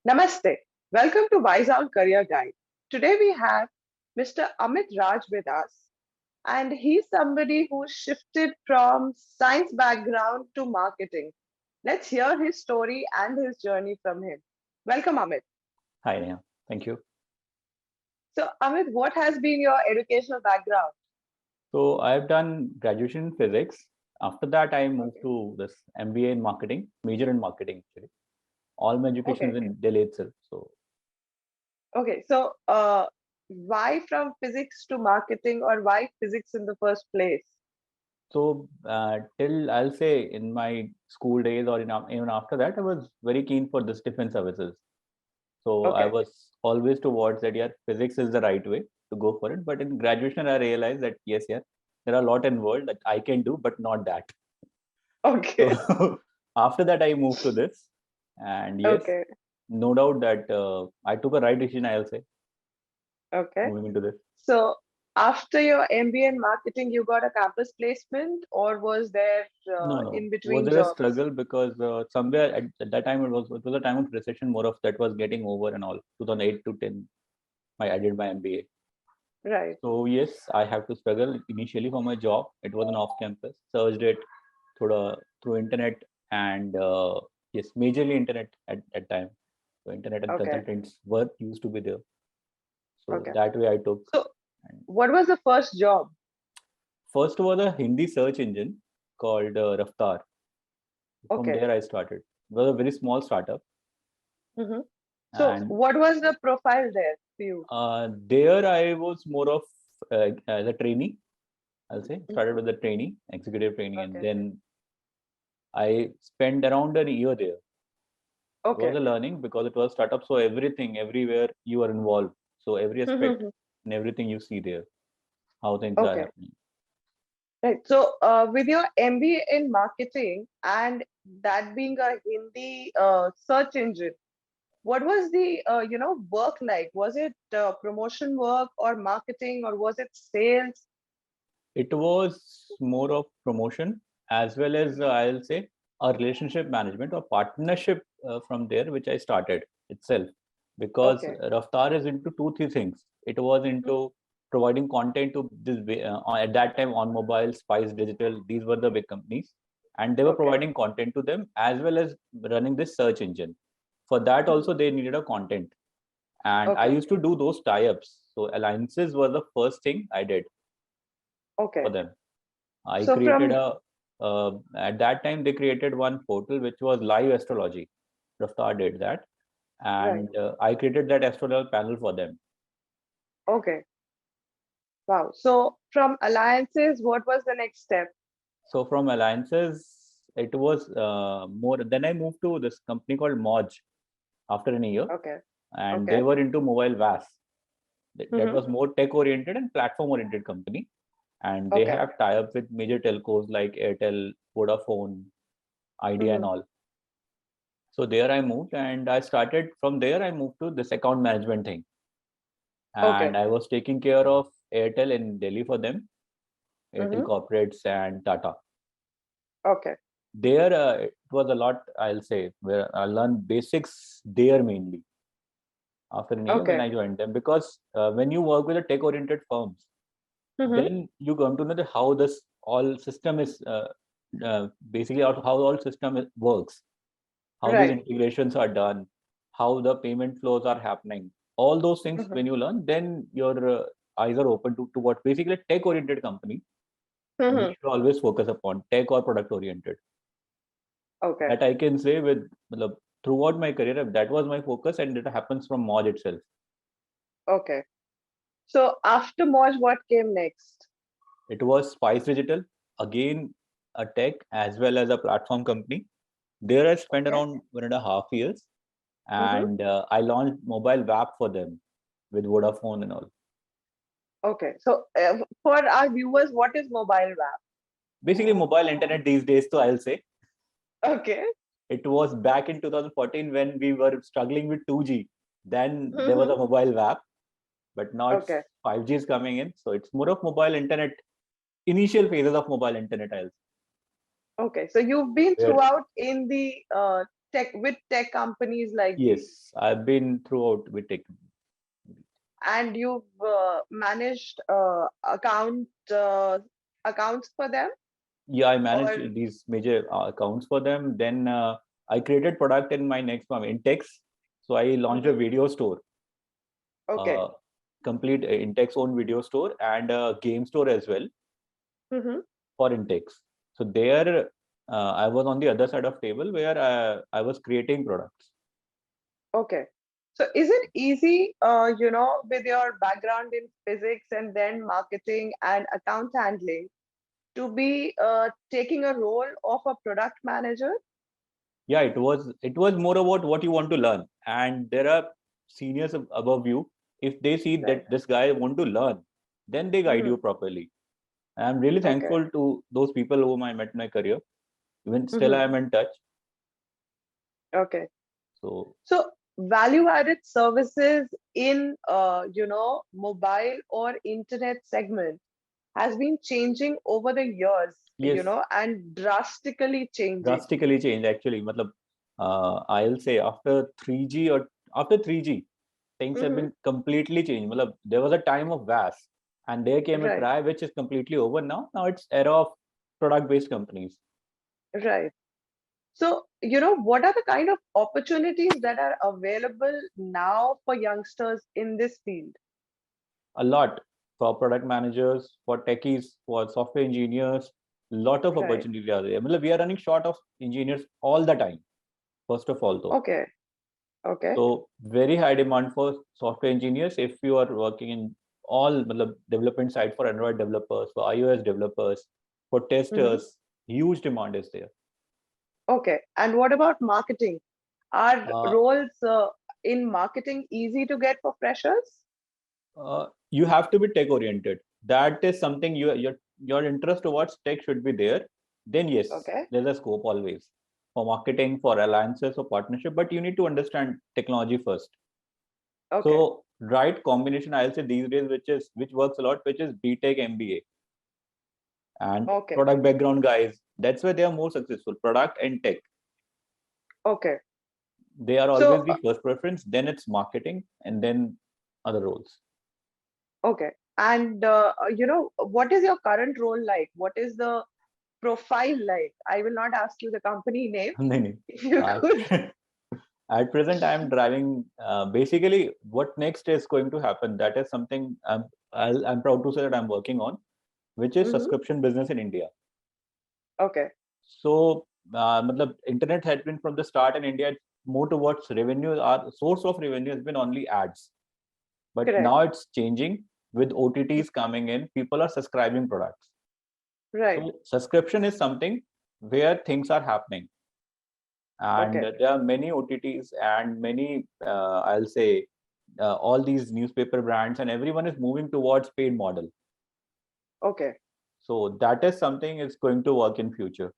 Namaste. Welcome to Wise Out Career Guide. Today we have Mr. Amit Raj with us, and he's somebody who shifted from science background to marketing. Let's hear his story and his journey from him. Welcome, Amit. Hi, Neha. Thank you. So, Amit, what has been your educational background? So I've done graduation in physics. After that, I moved Okay. to this MBA in marketing, major in marketing actually. All my education Okay. is in Delhi itself. So Okay. So, why from physics to marketing, or why physics in the first place? till I'll say in my school days or even after that, I was very keen for this defense services. So I Okay. was always towards that. Yeah, physics is the right way to go for it. But in graduation, I realized that yes, yeah, there are a lot in world that I can do, but not that. So Okay. after that, I moved to this, and yes, Okay. no doubt that I took a right decision. I'll say Okay. moving into this. So after your MBA in marketing, you got a campus placement, or was there No, no. in Was between there a jobs? struggle because somewhere at that time it was a time of recession, more of that was getting over and all. 2008 to 10, I did my MBA. Right. So yes, I have to struggle initially for my job. It was an off-campus. Searched it through internet and yes, majorly internet at time. So internet and Okay. consultants were used to be there. So Okay. that way I took. So And what was the first job? first was a Hindi search engine called Raftar. From Okay. there I started. It was a very small startup, Hmm. So and what was the profile there for you? there I was more of as a trainee. I'll say started Hmm. with the trainee, executive trainee, and Okay. then I spent around a year there. It was Okay. a learning because it was startup, so everything, everywhere you are involved. So every aspect Mhm. and everything you see there, how things are Okay. happening. Right. So with your MBA in marketing and that being a Hindi search engine, what was the work like? Was it promotion work or marketing, or was it sales? It was more of promotion as well as I'll say a relationship management or partnership from there, which I started itself because Okay. Raftar is into two, three things. It was into providing content to this at that time on mobile, Spice Digital. These were the big companies, and they were Okay. providing content to them as well as running this search engine. For that Mhm. also they needed a content, and I Okay. used to do those tie-ups. So alliances were the first thing I did for Okay. them. I So created from at that time they created one portal which was live astrology. Raftar did that, right. and I created that astrology panel for them. Okay. Wow. So from alliances, what was the next step? So from alliances, it was more. Then I moved to this company called Moj after a year, Okay. and they Okay. were into mobile VAS. That Mm-hmm. was more tech oriented and platform oriented company, and they Okay. have tie up with major telcos like Airtel, Vodafone, Idea, and Mm-hmm. all. So there I moved, and I started from there. I moved to this account management thing, and Okay. I was taking care of Airtel in Delhi for them, Airtel Mm-hmm. corporates and Tata. Okay. There it was a lot. I'll say where I learned basics there mainly after a year when Okay. I joined them because when you work with the tech oriented firms, Mm-hmm. then you come to know how this all system is basically how all system works, how these Right. integrations are done, how the payment flows are happening. All those things, Mm-hmm. when you learn, then your eyes are open to what basically a tech oriented company. We Mm-hmm. should always focus upon tech or product oriented. Okay. That I can say with throughout my career, that was my focus, and it happens from Moj itself. Okay. So after Moj, what came next? It was Spice Digital, again a tech as well as a platform company. There I spent Okay. around 1.5 years, Mm-hmm. and I launched mobile app for them with Vodafone and all. Okay. So for our viewers, what is mobile web? Basically, mobile internet these days. So I'll say Okay. it was back in 2014 when we were struggling with 2G. Then there was Mm-hmm. a mobile app, but now it's Okay. 5G is coming in. So it's more of mobile internet, initial phases of mobile internet. I'll say, Okay. So you've been where throughout in the tech companies like these, Yes, I've been throughout with tech. and you've managed accounts for them, Yeah, I manage or these major accounts for them. Then I created product in my next firm, Intex. So I launched a Mhm. video store, Okay. uh, complete Intex own video store and a game store as well Hmm. for Intex. So there, I was on the other side of table where I was creating products. Okay. So is it easy, with your background in physics and then marketing and account handling, to be taking a role of a product manager? Yeah, it was more about what you want to learn, and there are seniors above you. If they see Right. that this guy want to learn, then they guide Hmm. you properly. I'm really Okay. thankful to those people whom I met in my career. Even still I Hmm. am in touch. Okay. So So value-added services in, mobile or internet segment has been changing over the years, yes, and drastically changing. drastically changed actually. Matlab, I'll say after 3G or after 3G, things have Hmm. been completely changed. Matlab, there was a time of VAS, and there came a Right. cry which is completely over now. Now it's era of product-based companies. Right. So, what are the kind of opportunities that are available now for youngsters in this field? A lot for product managers, for techies, for software engineers. Lot of Right. opportunity are there. Matlab, we are running short of engineers all the time. First of all, though. Okay. Okay. So very high demand for software engineers if you are working in all matlab, development side for Android developers, for iOS developers, for Hmm. testers. Huge demand is there. Okay. And what about marketing? Are Uh, roles in marketing easy to get for freshers? you have to be tech oriented. That is something your interest towards tech should be there. Then yes, Okay. there's a scope always for marketing, for alliances, or partnership. But you need to understand technology first. Okay. So right combination, I'll say these days, which works a lot, which is BTech MBA and Okay. product background guys. That's where they are more successful. Product and tech, Okay. they are So, always the first preference. Then it's marketing, and then other roles. okay. And, what is your current role like? What is the profile like? I will not ask you the company name. No, no. If you could. At, at present, I am driving. Basically, what next is going to happen? That is something I'm proud to say that I'm working on, which is Hmm. subscription business in India. Okay. So, matlab, internet had been from the start in India more towards revenue. Our source of revenue has been only ads. But Correct. now it's changing with OTTs coming in. People are subscribing products. Right. So subscription is something where things are happening, and Okay. there are many OTTs and many I'll say all these newspaper brands and everyone is moving towards paid model. Okay. So that is something is going to work in future.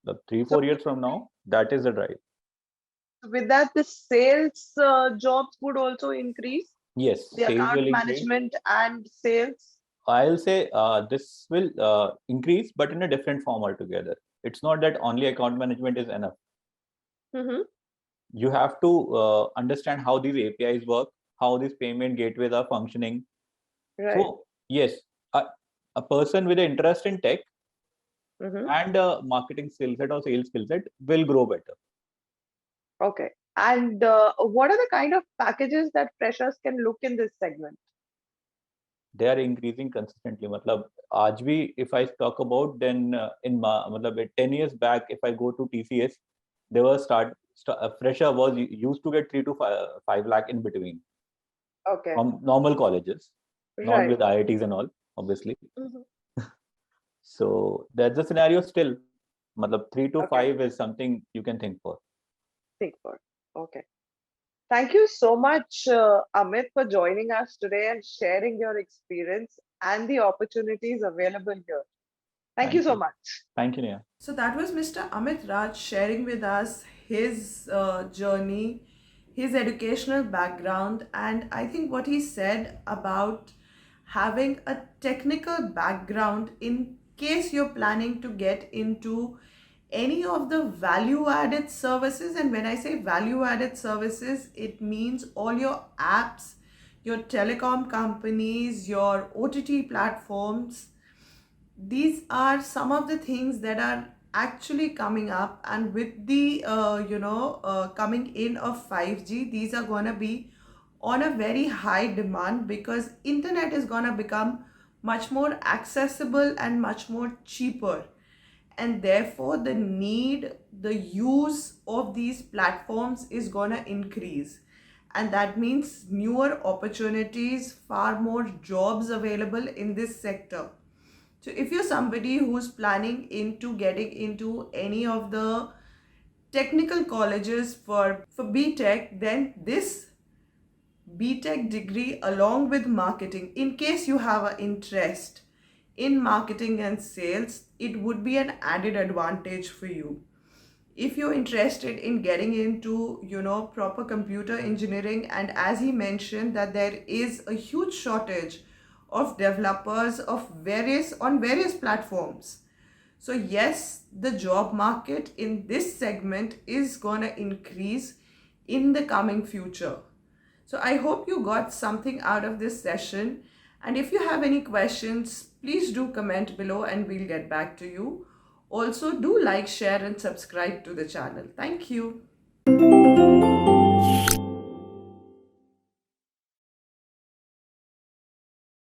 The three So four years from now, that is the drive. with that, the sales jobs would also increase, Yes, the sales account will increase. management and sales. I'll say this will increase, but in a different form altogether. It's not that only account management is enough. Hmm. You have to understand how these APIs work, how these payment gateways are functioning. Right. So yes, a, a person with an interest in tech Hmm. and a marketing skill set or sales skill set will grow better. Okay. And what are the kind of packages that freshers can look in this segment? They are increasing consistently. Matlab, आज भी if I talk about then matlab 10 years back if I go to TCS, they were a fresher was used to get 3 to 5 lakh in between Okay. from normal colleges, not Right. with IITs and all, obviously. Hmm. So that's the scenario still. Matlab 3 to Okay. 5 is something you can think for. Think for. Okay. Thank you so much, Amit, for joining us today and sharing your experience and the opportunities available here. Thank you Thank so you. much. Thank you, Neha. So that was Mr. Amit Raj sharing with us his journey, his educational background, and I think what he said about having a technical background in case you're planning to get into any of the value added services. And when I say value added services, it means all your apps, your telecom companies, your OTT platforms. These are some of the things that are actually coming up, and with the coming in of 5G, these are going to be on a very high demand, because internet is going to become much more accessible and much more cheaper, and therefore the need, the use of these platforms is going to increase, and that means newer opportunities, far more jobs available in this sector. So if you're somebody who's planning into getting into any of the technical colleges for BTech, then this BTech degree along with marketing, in case you have an interest in marketing and sales, it would be an added advantage for you. If you're interested in getting into proper computer engineering, and as he mentioned that there is a huge shortage of developers of various platforms, so yes, the job market in this segment is going to increase in the coming future. So I hope you got something out of this session. And if you have any questions, please do comment below and we'll get back to you. Also, do like, share, and subscribe to the channel. Thank you.